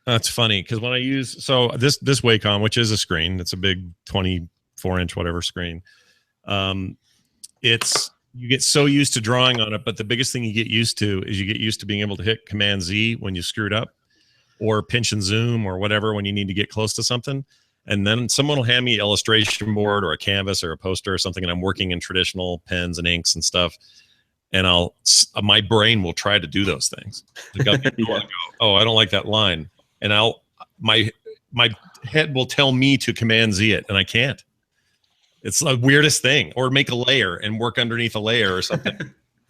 That's funny because when I use this Wacom, which is a screen, it's a big 24-inch whatever screen. You get so used to drawing on it, but the biggest thing you get used to is you get used to being able to hit Command Z when you screwed up, or pinch and zoom or whatever when you need to get close to something. And then someone will hand me an illustration board or a canvas or a poster or something, and I'm working in traditional pens and inks and stuff. And my brain will try to do those things. Like I'll go, oh, I don't like that line, and my head will tell me to Command Z it, and I can't. It's the weirdest thing. Or make a layer and work underneath a layer or something.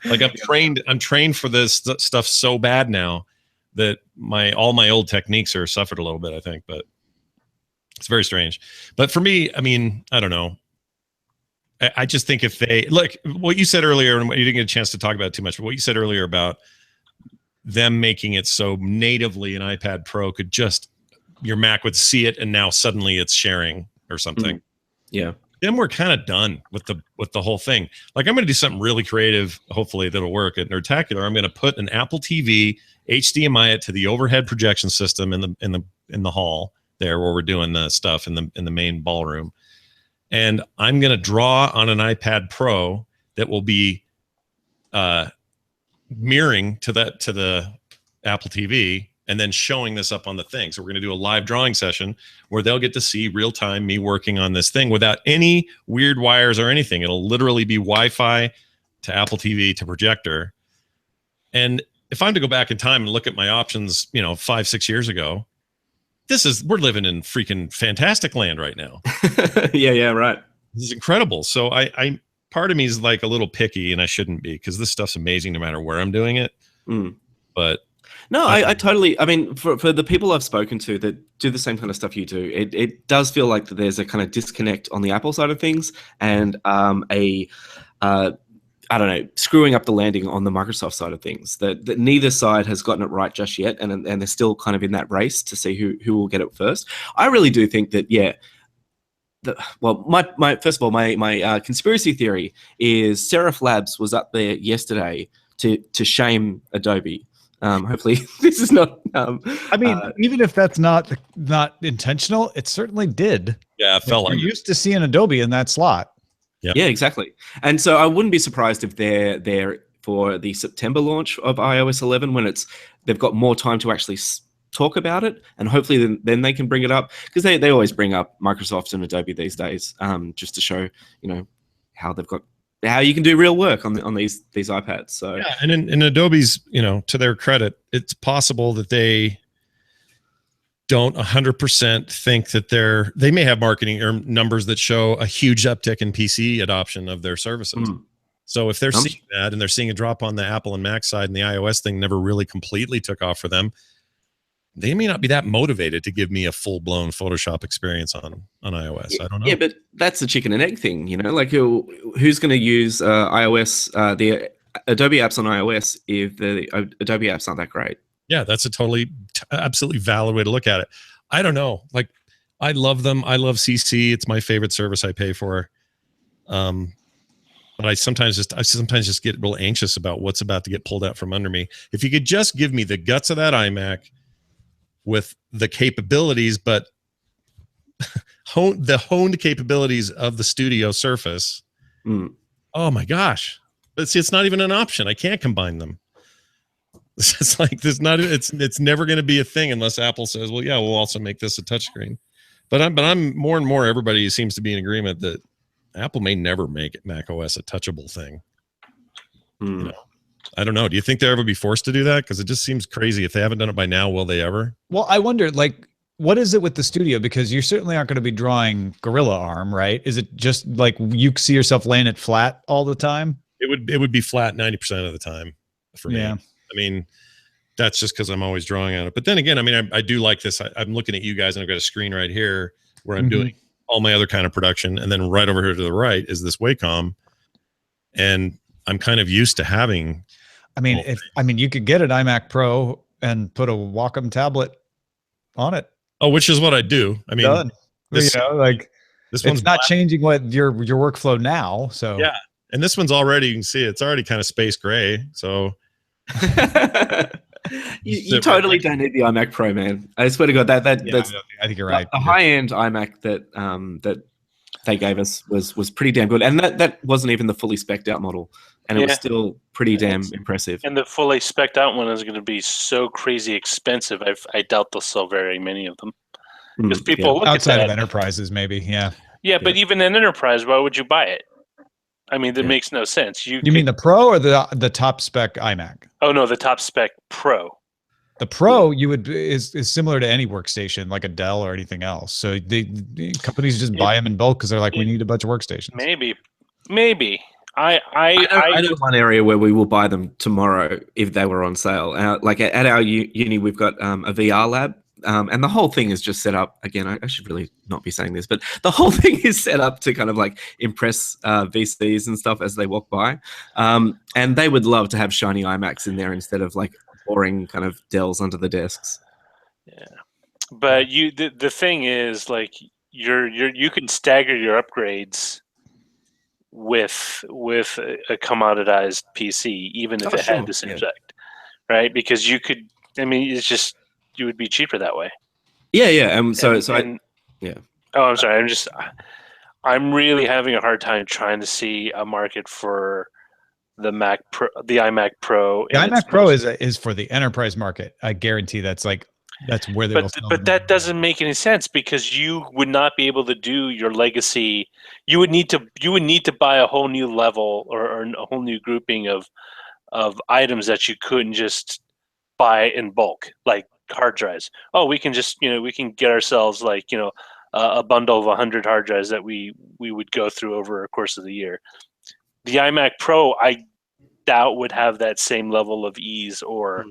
Like I'm trained for this stuff so bad now that all my old techniques are suffered a little bit, I think, but it's very strange. But for me, I mean, I don't know. I just think if they look what you said earlier, and you didn't get a chance to talk about it too much, but what you said earlier about them making it so natively an iPad Pro could just, your Mac would see it and now suddenly it's sharing or something. Yeah. Then we're kind of done with the whole thing. Like I'm going to do something really creative, hopefully that'll work at Nerdtacular. I'm going to put an Apple TV, HDMI it to the overhead projection system in the hall there where we're doing the stuff in the main ballroom, and I'm going to draw on an iPad Pro that will be mirroring to the Apple TV, and then showing this up on the thing. So we're going to do a live drawing session where they'll get to see real time me working on this thing without any weird wires or anything. It'll literally be Wi-Fi to Apple TV to projector. And if I'm to go back in time and look at my options, 5-6 years ago, we're living in freaking fantastic land right now. Yeah, right. This is incredible. So I part of me is like a little picky, and I shouldn't be, because this stuff's amazing no matter where I'm doing it. But no, I totally. I mean, for the people I've spoken to that do the same kind of stuff you do, it does feel like that there's a kind of disconnect on the Apple side of things, and I don't know, screwing up the landing on the Microsoft side of things. That neither side has gotten it right just yet, and they're still kind of in that race to see who will get it first. I really do think that, yeah. My first of all, my conspiracy theory is Seraph Labs was up there yesterday to shame Adobe. Hopefully this is not. I mean, even if that's not intentional, it certainly did. Yeah, it felt like you're used to seeing Adobe in that slot. Yeah, exactly. And so I wouldn't be surprised if they're there for the September launch of iOS 11 when they've got more time to actually talk about it, and hopefully then they can bring it up, because they always bring up Microsoft and Adobe these days, just to show how you can do real work on these iPads. So yeah, and in Adobe's, to their credit, it's possible that they don't 100% think that they may have marketing or numbers that show a huge uptick in PC adoption of their services. So if they're seeing that, and they're seeing a drop on the Apple and Mac side, and the iOS thing never really completely took off for them, they may not be that motivated to give me a full-blown Photoshop experience on iOS. I don't know. Yeah, but that's the chicken and egg thing, like who's going to use iOS, the Adobe apps on iOS if the Adobe apps aren't that great? Yeah, that's a totally, absolutely valid way to look at it. I don't know. Like, I love them. I love CC. It's my favorite service I pay for. But I sometimes just get real anxious about what's about to get pulled out from under me. If you could just give me the guts of that iMac with the capabilities, but the honed capabilities of the Studio Surface. Oh my gosh. But see, it's not even an option. I can't combine them. It's like it's never going to be a thing unless Apple says, well, yeah, we'll also make this a touchscreen. But I'm more and more, everybody seems to be in agreement that Apple may never make Mac OS a touchable thing. You know, I don't know. Do you think they'll ever be forced to do that? Because it just seems crazy. If they haven't done it by now, will they ever? Well, I wonder, like, what is it with the Studio? Because you certainly aren't going to be drawing Gorilla Arm, right? Is it just like you see yourself laying it flat all the time? It would be flat 90% of the time for me. I mean, that's just because I'm always drawing on it. But then again, I mean, I do like this. I'm looking at you guys, and I've got a screen right here where I'm doing all my other kind of production, and then right over here to the right is this Wacom, and I'm kind of used to having. I mean, you could get an iMac Pro and put a Wacom tablet on it. Oh, which is what I do. I mean, done. This one's not changing what your workflow now. So yeah, and this one's already, you can see it's already kind of space gray. So you totally don't need the iMac Pro, man. I swear to God, that's I think you're right. The high-end iMac that they gave us was pretty damn good, and that wasn't even the fully spec'd out model, and it was still pretty damn impressive. And the fully spec'd out one is going to be so crazy expensive. I doubt they'll sell very many of them because people look outside at of enterprises, maybe. Yeah, but even in enterprise, why would you buy it? I mean, that makes no sense. You mean the Pro or the top spec iMac? Oh no, the top spec Pro. The Pro is similar to any workstation, like a Dell or anything else. So the companies just buy them in bulk because they're like, we need a bunch of workstations. Maybe. I know one area where we will buy them tomorrow if they were on sale. Like at our uni, we've got a VR lab. And the whole thing is just set up, again, I should really not be saying this, but the whole thing is set up to kind of like impress VCs and stuff as they walk by. And they would love to have shiny iMacs in there instead of like boring kind of Dells under the desks. Yeah. But the thing is, like, you can stagger your upgrades with a commoditized PC, even if it had this Interject, right? Because you could, I mean, it's just, you would be cheaper that way. Yeah. Oh, I'm sorry. I'm really having a hard time trying to see a market for the iMac Pro. The iMac Pro is for the enterprise market. I guarantee that's where they will sell. But that doesn't make any sense because you would not be able to do your legacy. You would need to buy a whole new level or a whole new grouping of items that you couldn't just buy in bulk, like hard drives. Oh, we can just, we can get ourselves like, a bundle of 100 hard drives that we would go through over a course of the year. The iMac Pro, I doubt would have that same level of ease or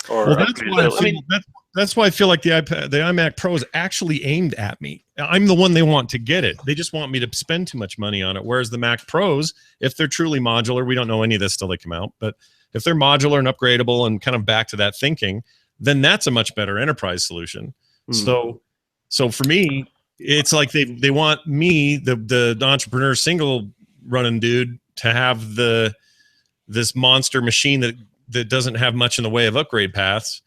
that's why I feel like the iMac Pro is actually aimed at me. I'm the one they want to get it. They just want me to spend too much money on it. Whereas the Mac Pros, if they're truly modular, we don't know any of this till they come out, but if they're modular and upgradable and kind of back to that thinking, then that's a much better enterprise solution. So for me, it's like they want me, the entrepreneur single running dude, to have this monster machine that doesn't have much in the way of upgrade paths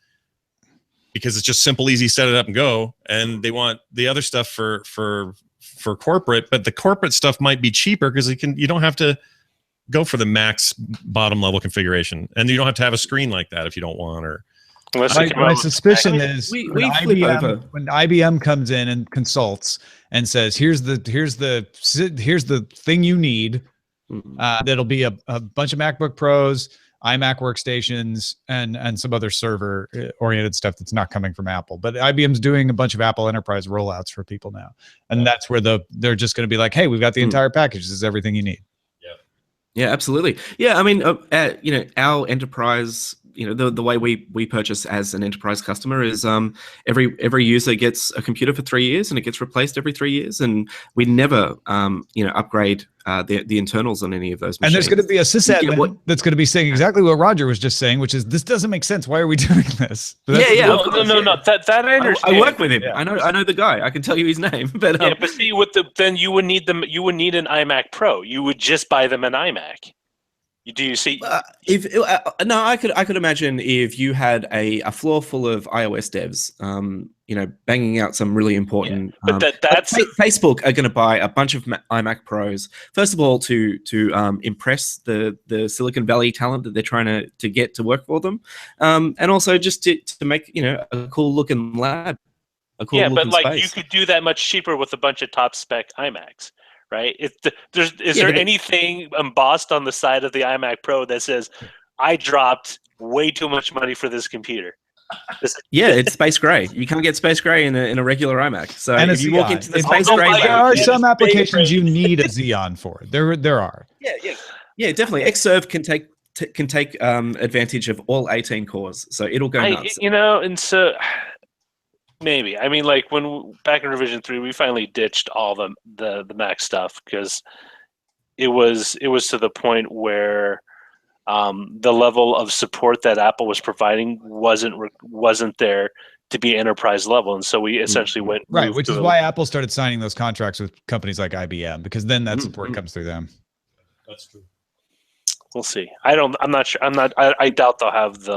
because it's just simple, easy, set it up and go. And they want the other stuff for corporate, but the corporate stuff might be cheaper because you don't have to go for the max bottom level configuration, and you don't have to have a screen like that if you don't want. Or my suspicion is when IBM comes in and consults and says, here's the thing you need. That'll be a bunch of MacBook Pros, iMac workstations, and some other server oriented stuff that's not coming from Apple. But IBM's doing a bunch of Apple enterprise rollouts for people now, and that's where they're just going to be like, hey, we've got the entire package. This is everything you need. Yeah, absolutely. Yeah, I mean, our enterprise, the way we purchase as an enterprise customer is every user gets a computer for 3 years and it gets replaced every 3 years, and we never upgrade the internals on any of those machines. And there's going to be a sysadmin that's going to be saying exactly what Roger was just saying, which is, this doesn't make sense. Why are we doing this? No. That I understand. I work with him. Yeah. I know the guy. I can tell you his name. But but see, then you would need them. You would need an iMac Pro. You would just buy them an iMac. Do you see? No, I could imagine if you had a floor full of iOS devs, banging out some really important. But that's Facebook are going to buy a bunch of iMac Pros. First of all, to impress the Silicon Valley talent that they're trying to get to work for them, and also just to make a cool looking lab. But like space. You could do that much cheaper with a bunch of top spec iMacs. Right? Is there anything embossed on the side of the iMac Pro that says, "I dropped way too much money for this computer"? It's space gray. You can't get space gray in a regular iMac. So and if you walk into the space gray, there are some applications you need a Xeon for. There are. Yeah, definitely. Xserve can take advantage of all 18 cores, so it'll go nuts. And so. Maybe. I mean, like back in revision 3, we finally ditched all the Mac stuff because it was to the point where the level of support that Apple was providing wasn't there to be enterprise level, and so we essentially went right, which is why Apple started signing those contracts with companies like IBM, because then that support comes through them. That's true. We'll see. I'm not sure. I doubt they'll have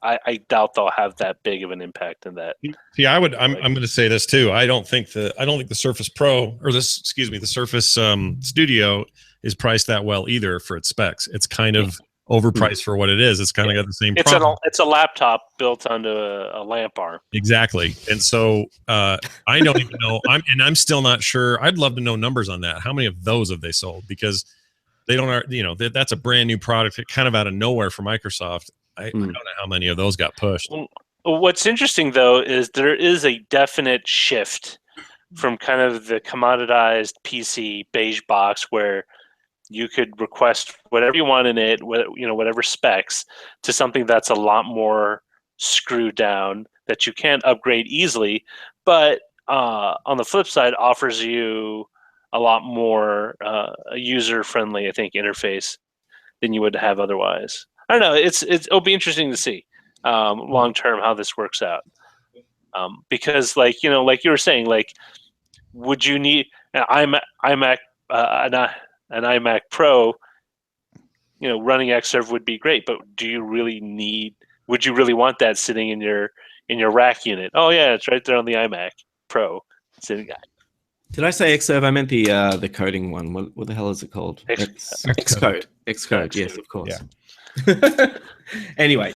I doubt they'll have that big of an impact in that. See, I'm going to say this too. I don't think the Surface Pro the Surface Studio is priced that well either for its specs. It's kind of overpriced for what it is. It's kind of got the same problem. It's a laptop built onto a lamp arm. Exactly. And so I don't even know. I'm still not sure. I'd love to know numbers on that. How many of those have they sold? Because they don't, that's a brand new product kind of out of nowhere for Microsoft. I don't know how many of those got pushed. Well, what's interesting, though, is there is a definite shift from kind of the commoditized PC beige box where you could request whatever you want in it, whatever specs, to something that's a lot more screwed down that you can't upgrade easily, but on the flip side offers you a lot more user-friendly, I think, interface than you would have otherwise. I don't know. It'll be interesting to see long term how this works out. Because, like you were saying, like, would you need an iMac Pro? Running Xserve would be great, but do you really need? Would you really want that sitting in your rack unit? Oh yeah, it's right there on the iMac Pro. Sitting. Did I say Xserve? I meant the coding one. What the hell is it called? Xcode. Xcode. Yes, of course. Yeah. Anyway,